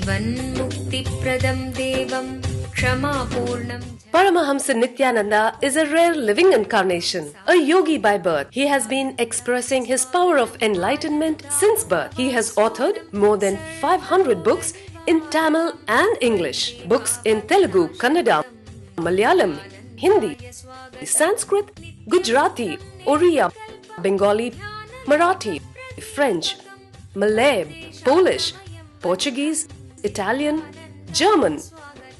Jivanmukti-pradam devam Kshama-purnam. Paramahamsa Nithyananda is a rare living incarnation, a yogi by birth. He has been expressing his power of enlightenment since birth. He has authored more than 500 books in Tamil and English, books in Telugu, Kannada, Malayalam, Hindi, Sanskrit, Gujarati, Oriya, Bengali, Marathi, French, Malay, Polish, Portuguese, Italian, German,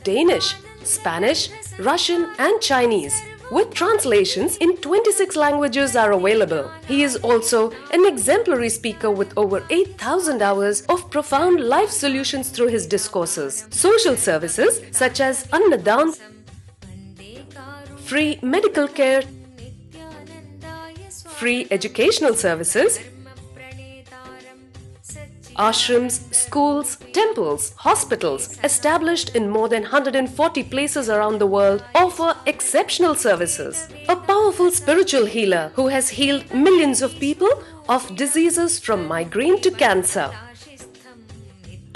Danish, Spanish, Russian and Chinese, with translations in 26 languages are available. He is also an exemplary speaker with over 8,000 hours of profound life solutions through his discourses. Social services such as Annadan, free medical care, free educational services, ashrams, schools, temples, hospitals established in more than 140 places around the world offer exceptional services. A powerful spiritual healer who has healed millions of people of diseases from migraine to cancer.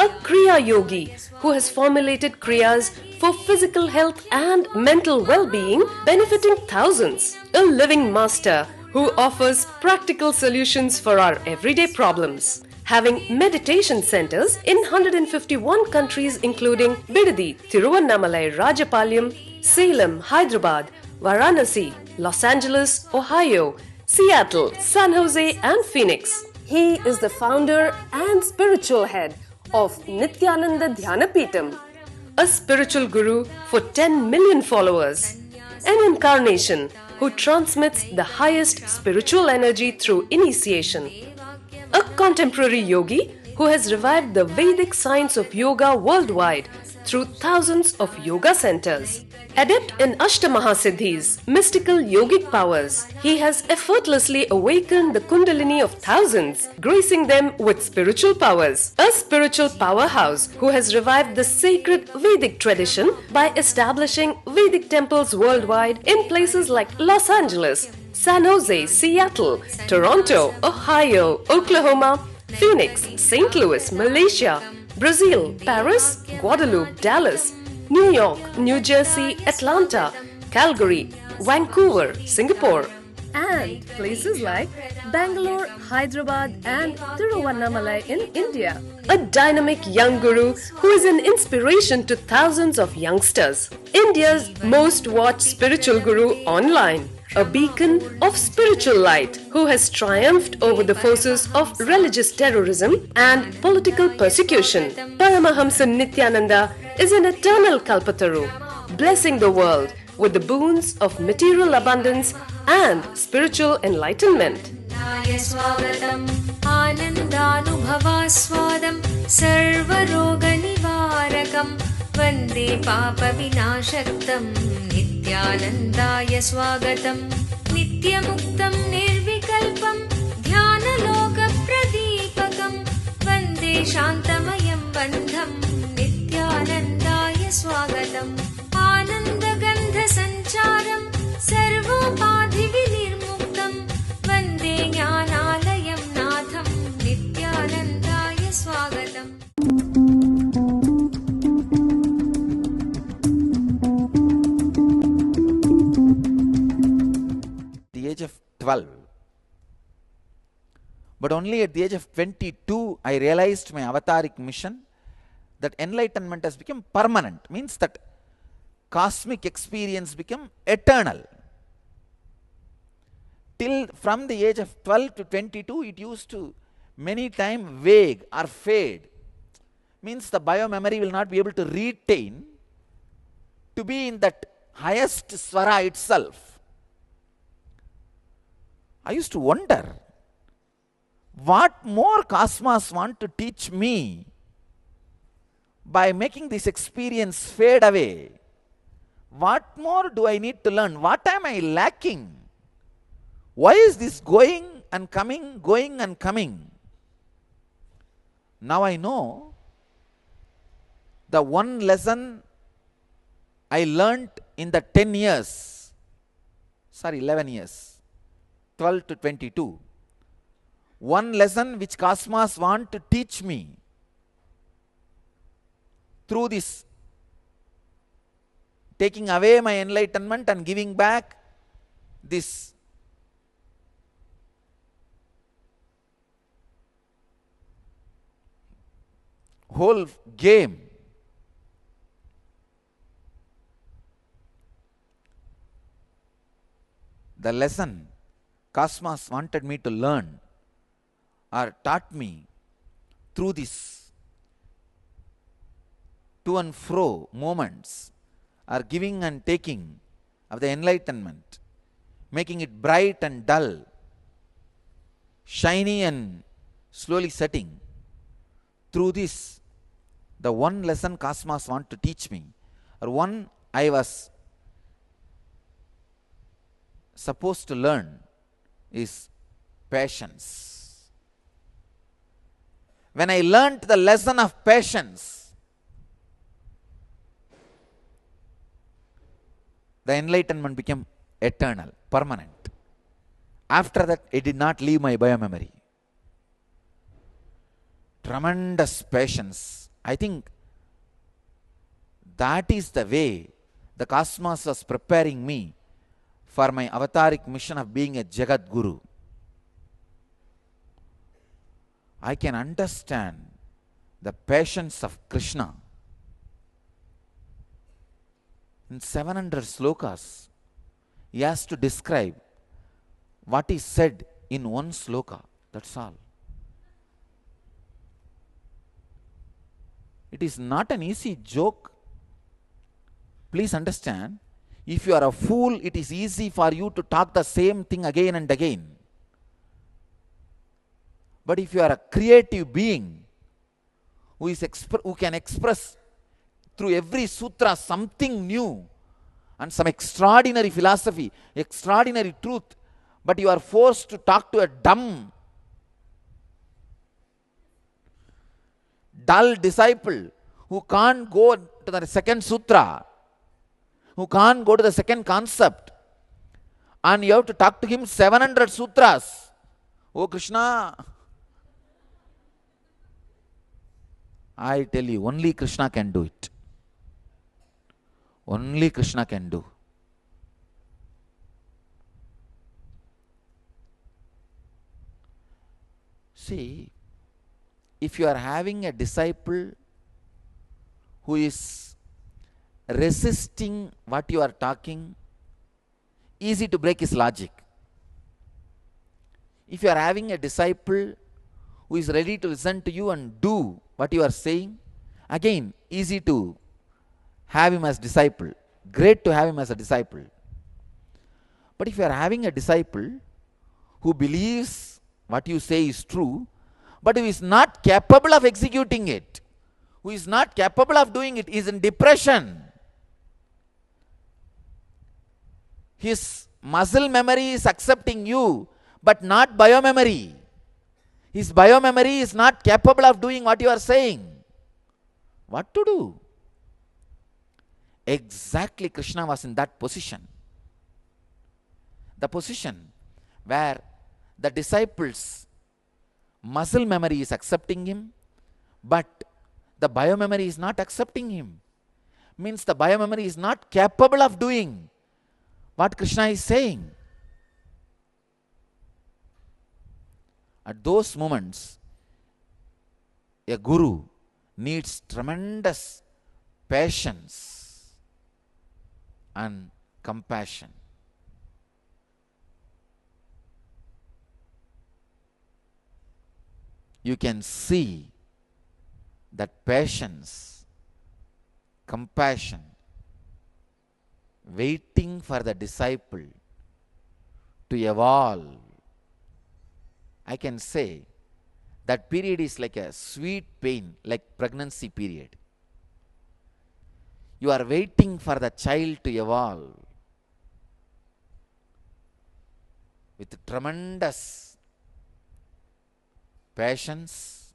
A Kriya Yogi who has formulated Kriyas for physical health and mental well-being, benefiting thousands. A living master who offers practical solutions for our everyday problems. Having meditation centers in 151 countries including Bidadi, Tiruvannamalai, Rajapalyam, Salem, Hyderabad, Varanasi, Los Angeles, Ohio, Seattle, San Jose and Phoenix. He is the founder and spiritual head of Nithyananda Dhyanapitham, a spiritual guru for 10 million followers, an incarnation who transmits the highest spiritual energy through initiation. A contemporary yogi who has revived the Vedic science of yoga worldwide through thousands of yoga centers. Adept in Ashtamahasiddhis, mystical yogic powers, he has effortlessly awakened the Kundalini of thousands, gracing them with spiritual powers. A spiritual powerhouse who has revived the sacred Vedic tradition by establishing Vedic temples worldwide in places like Los Angeles, San Jose, Seattle, Toronto, Ohio, Oklahoma, Phoenix, St. Louis, Malaysia, Brazil, Paris, Guadeloupe, Dallas, New York, New Jersey, Atlanta, Calgary, Vancouver, Singapore, and places like Bangalore, Hyderabad and Tiruvannamalai in India. A dynamic young guru who is an inspiration to thousands of youngsters. India's most watched spiritual guru online. A beacon of spiritual light who has triumphed over the forces of religious terrorism and political persecution. Paramahamsa Nithyananda is an eternal Kalpataru, blessing the world with the boons of material abundance and spiritual enlightenment. Vande Papa Vinashaktam Nithyanandaya Swagatam Nityamuktam Nirvikalpam Dhyana Pradipakam Vande Shantamayam Bandham Nithyanandaya Swagatam Ananda Gandha Sancharam Sarvopadhi Vinirmuktam Vande Jnanalayam Natham Nithyanandaya Swagatam. Age of 12, but only at the age of 22 I realized my avataric mission, that enlightenment has become permanent, means that cosmic experience become eternal. Till from the age of 12 to 22 it used to many times vague or fade, means the biomemory will not be able to retain to be in that highest swara itself. I used to wonder, what more cosmos want to teach me by making this experience fade away? What more do I need to learn? What am I lacking? Why is this going and coming, going and coming? Now I know the one lesson I learned in the 11 years, 12 to 22. One lesson which cosmos want to teach me through this taking away my enlightenment and giving back this whole game. The lesson Cosmos wanted me to learn or taught me through this to and fro moments or giving and taking of the enlightenment, making it bright and dull, shiny and slowly setting. Through this, the one lesson Cosmos wanted to teach me, or one I was supposed to learn, is patience. When I learnt the lesson of patience, the enlightenment became eternal, permanent. After that, it did not leave my biomemory. Tremendous patience. I think that is the way the Cosmos was preparing me for my avataric mission of being a Jagat Guru. I can understand the patience of Krishna. In 700 slokas, he has to describe what is said in one sloka. That's all. It is not an easy joke. Please understand, if you are a fool, it is easy for you to talk the same thing again and again. But if you are a creative being who can express through every sutra something new and some extraordinary philosophy, extraordinary truth, but you are forced to talk to a dull disciple who can't go to the second sutra, who can't go to the second concept, and you have to talk to him 700 sutras. Oh Krishna, I tell you, only Krishna can do it. Only Krishna can do. See, if you are having a disciple who is resisting what you are talking, easy to break his logic. If you are having a disciple who is ready to listen to you and do what you are saying, again, easy to have him as disciple. Great to have him as a disciple. But if you are having a disciple who believes what you say is true, but who is not capable of executing it, who is not capable of doing it, is in depression. His muscle memory is accepting you, but not biomemory. His biomemory is not capable of doing what you are saying. What to do? Exactly, Krishna was in that position. The position where the disciples' muscle memory is accepting him, but the biomemory is not accepting him. Means the biomemory is not capable of doing what Krishna is saying. At those moments, a guru needs tremendous patience and compassion. You can see that patience, compassion, waiting for the disciple to evolve. I can say that period is like a sweet pain, like pregnancy period. You are waiting for the child to evolve with tremendous patience,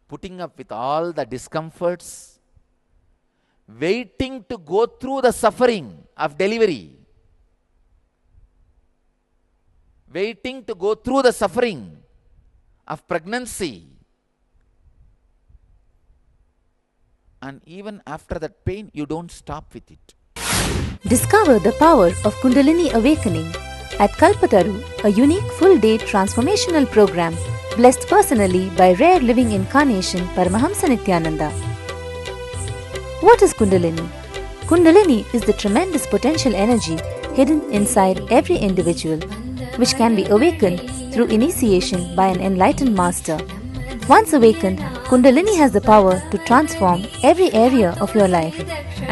putting up with all the discomforts, waiting to go through the suffering of delivery, waiting to go through the suffering of pregnancy, and even after that pain, you don't stop with it. Discover the power of Kundalini Awakening at Kalpataru, a unique full-day transformational program blessed personally by rare living incarnation Paramahamsa Nithyananda. What is Kundalini? Kundalini is the tremendous potential energy hidden inside every individual, which can be awakened through initiation by an enlightened master. Once awakened, Kundalini has the power to transform every area of your life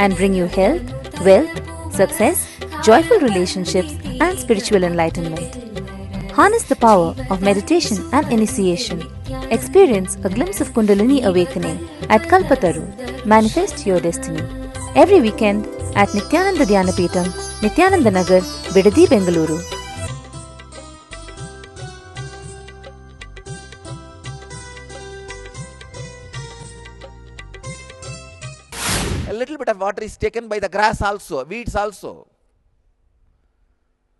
and bring you health, wealth, success, joyful relationships, and spiritual enlightenment. Harness the power of meditation and initiation. Experience a glimpse of Kundalini awakening at Kalpataru. Manifest your destiny. Every weekend at Nithyananda Dhyanapeetham, Nithyananda Nagar, Bidadi, Bengaluru. A little bit of water is taken by the grass also, weeds also.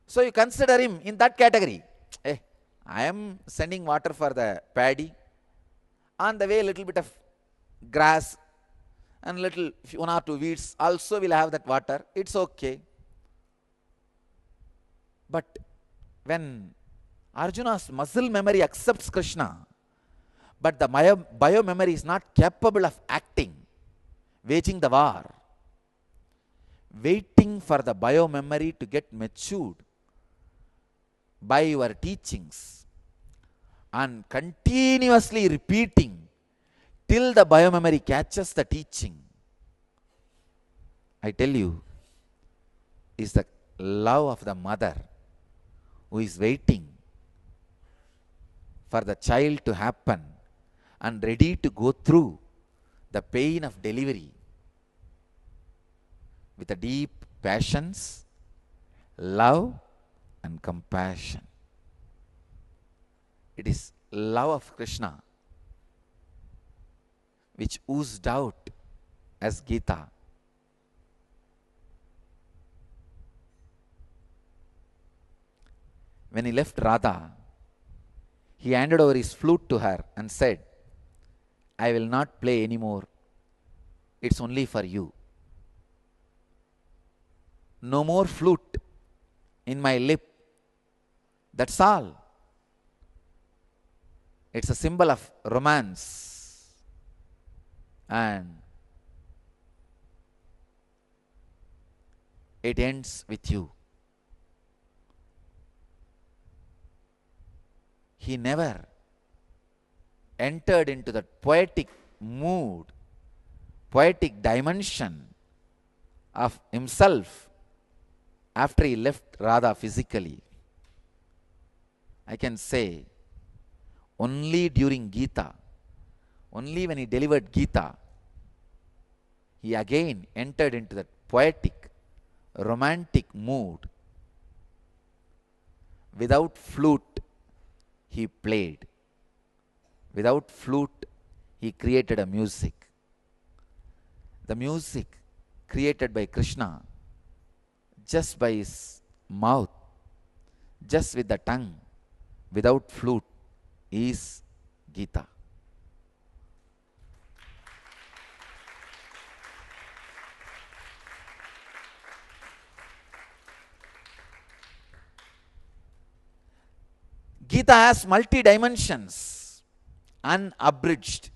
So you consider him in that category. Hey, I am sending water for the paddy. On the way, a little bit of grass and little one or two weeds also will have that water. It's okay. But when Arjuna's muscle memory accepts Krishna, but the bio memory is not capable of acting, waging the war, waiting for the bio memory to get matured by your teachings and continuously repeating till the bio memory catches the teaching, I tell you, is the love of the mother who is waiting for the child to happen and ready to go through the pain of delivery with a deep passions, love and compassion. It is love of Krishna which oozed out as Gita. When he left Radha, he handed over his flute to her and said, I will not play anymore. It's only for you. No more flute in my lip. That's all. It's a symbol of romance. And it ends with you. He never entered into that poetic mood, poetic dimension of himself after he left Radha physically. I can say only during Gita, only when he delivered Gita, he again entered into that poetic, romantic mood. Without flute, he played. Without flute, he created a music. The music created by Krishna, just by his mouth, just with the tongue, without flute, is Gita. Gita has multi-dimensions, unabridged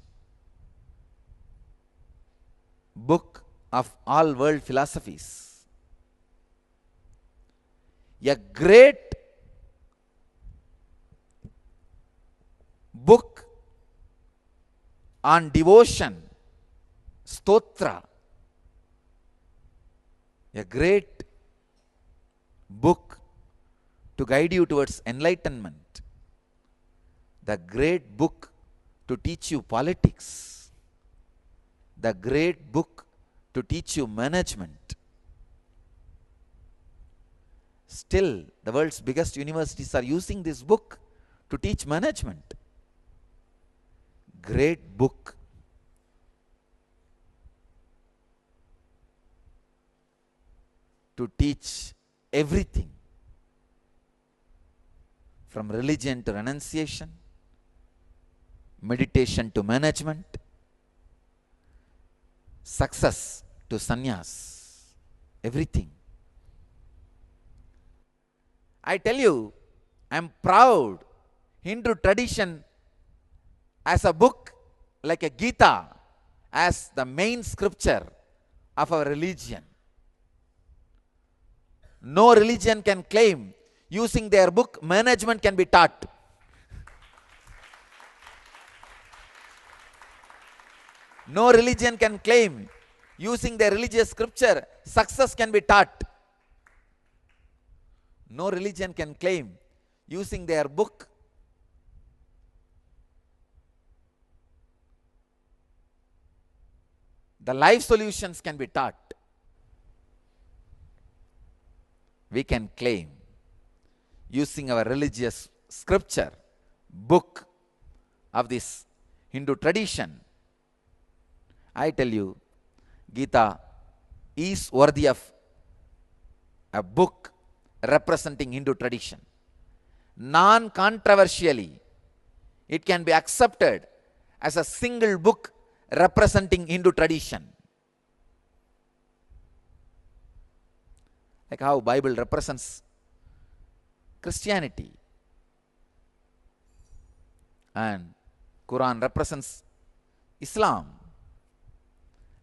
book of all world philosophies. A great book on devotion, stotra. A great book to guide you towards enlightenment. The great book to teach you politics. The great book to teach you management. Still, the world's biggest universities are using this book to teach management. Great book. To teach everything. From religion to renunciation, meditation to management, success to sannyas, everything. I tell you, I am proud Hindu tradition as a book like a Gita as the main scripture of our religion. No religion can claim using their book management can be taught. No religion can claim using their religious scripture success can be taught. No religion can claim using their book the life solutions can be taught. We can claim using our religious scripture, book of this Hindu tradition. I tell you, Gita is worthy of a book representing Hindu tradition. Non-controversially, it can be accepted as a single book representing Hindu tradition. Like how Bible represents Christianity and Quran represents Islam.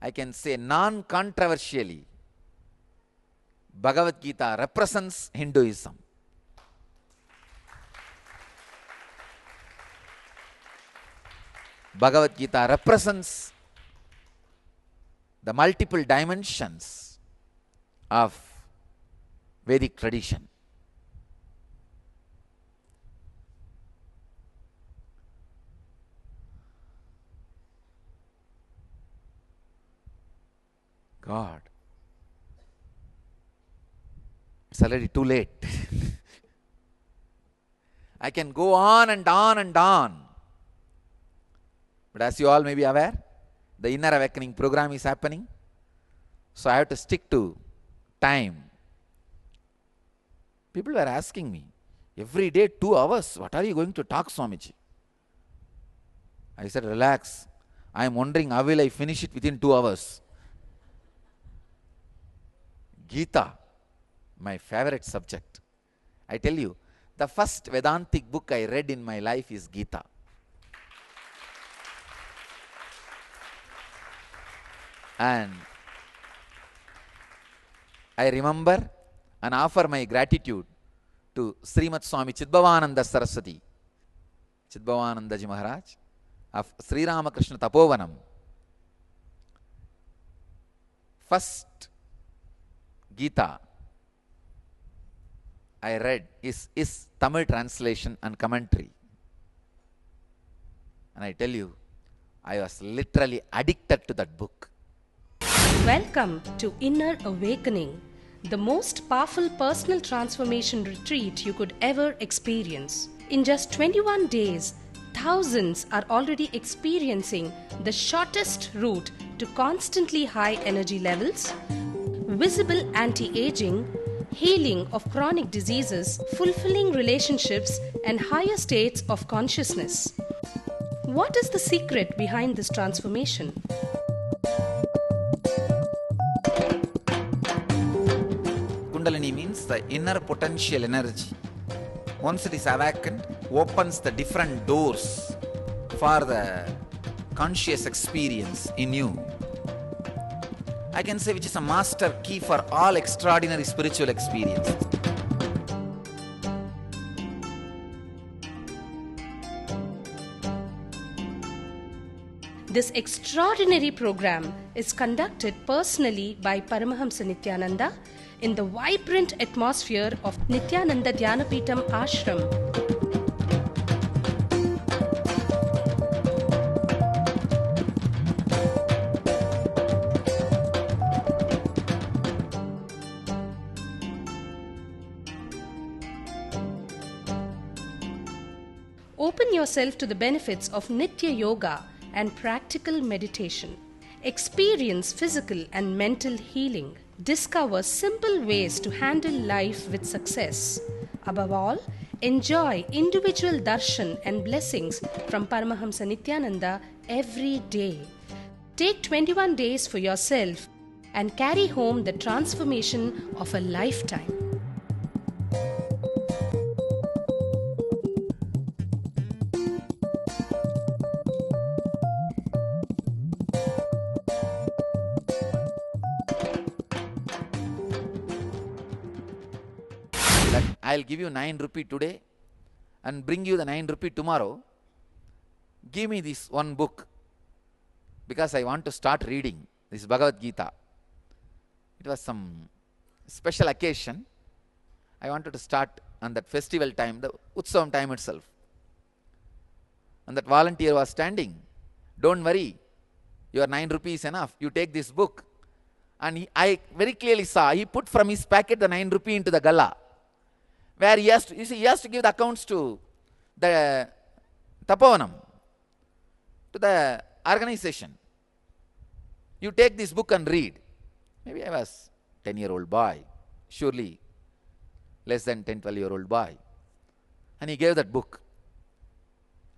I can say non-controversially, Bhagavad Gita represents Hinduism. Bhagavad Gita represents the multiple dimensions of Vedic tradition. God, it's already too late. I can go on and on and on. But as you all may be aware, the inner awakening program is happening. So I have to stick to time. People were asking me, every day 2 hours, what are you going to talk, Swamiji? I said, relax. I am wondering, how will I finish it within 2 hours? Gita, my favorite subject. I tell you, the first Vedantic book I read in my life is Gita. And I remember and offer my gratitude to Srimad Swami Chidbhavananda Saraswati, Chidbhavananda Ji Maharaj of Sri Krishna Tapovanam. First Gita I read is Tamil translation and commentary. And I tell you, I was literally addicted to that book. Welcome to Inner Awakening, the most powerful personal transformation retreat you could ever experience. In just 21 days, thousands are already experiencing the shortest route to constantly high energy levels, visible anti-aging, healing of chronic diseases, fulfilling relationships, and higher states of consciousness. What is the secret behind this transformation? Kundalini means the inner potential energy. Once it is awakened, opens the different doors for the conscious experience in you. I can say which is a master key for all extraordinary spiritual experiences. This extraordinary program is conducted personally by Paramahamsa Nithyananda in the vibrant atmosphere of Nithyananda Dhyanapitham Ashram. Open yourself to the benefits of Nitya Yoga and practical meditation. Experience physical and mental healing. Discover simple ways to handle life with success. Above all, enjoy individual darshan and blessings from Paramahamsa Nithyananda every day. Take 21 days for yourself and carry home the transformation of a lifetime. That I'll give you 9 rupee today and bring you the 9 rupee tomorrow. Give me this one book because I want to start reading this Bhagavad Gita. It was some special occasion. I wanted to start on that festival time, the Utsavam time itself. And that volunteer was standing. Don't worry, your 9 rupees enough. You take this book. And I very clearly saw, he put from his packet the 9 rupee into the gala. Where he has to, you see, he has to give the accounts to the Tapovanam, to the organization. You take this book and read. Maybe I was 10-year-old boy, surely less than 10, 12-year-old boy. And he gave that book.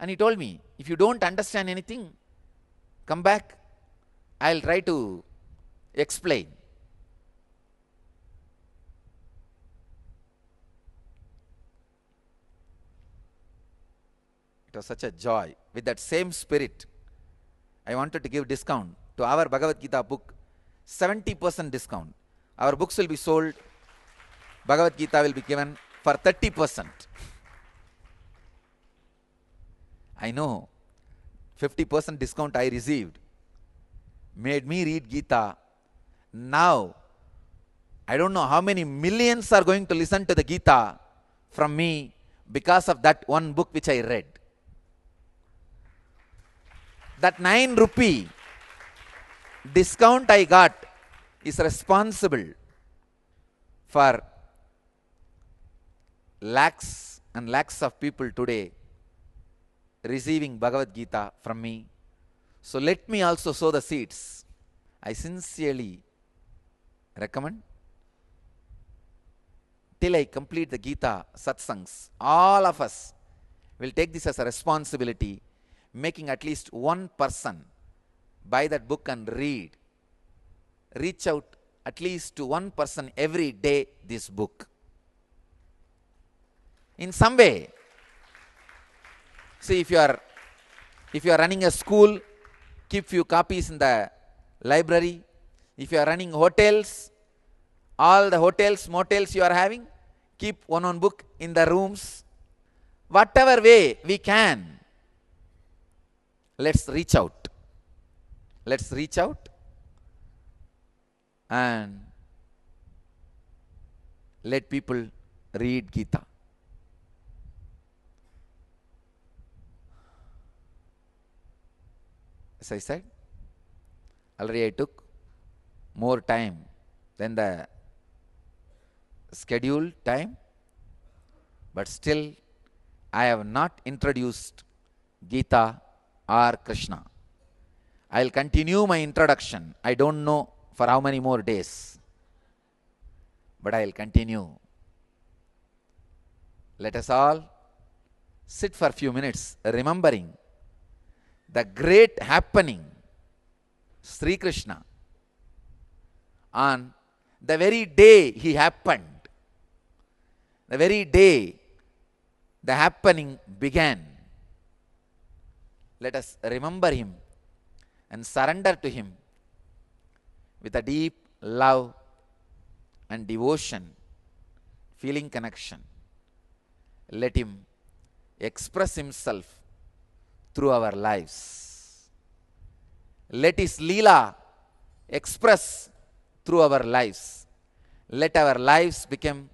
And he told me, if you don't understand anything, come back, I'll try to explain. It was such a joy. With that same spirit, I wanted to give discount to our Bhagavad Gita book, 70% discount. Our books will be sold, Bhagavad Gita will be given for 30%. I know 50% discount I received made me read Gita. Now, I don't know how many millions are going to listen to the Gita from me because of that one book which I read. That 9 rupee discount I got is responsible for lakhs and lakhs of people today receiving Bhagavad Gita from me. So let me also sow the seeds. I sincerely recommend, till I complete the Gita satsangs, all of us will take this as a responsibility, making at least one person buy that book and read. Reach out at least to one person every day this book. In some way, see, if you are running a school, keep few copies in the library. If you are running hotels, all the hotels, motels you are having, keep one book in the rooms. Whatever way we can, let's reach out. Let's reach out and let people read Gita. As I said, already I took more time than the scheduled time, but still I have not introduced Gita or Krishna. I will continue my introduction. I don't know for how many more days, but I will continue. Let us all sit for a few minutes remembering the great happening, Sri Krishna, on the very day he happened, the very day the happening began. Let us remember him and surrender to him with a deep love and devotion, feeling connection. Let him express himself through our lives. Let his Leela express through our lives. Let our lives become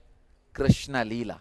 Krishna Leela.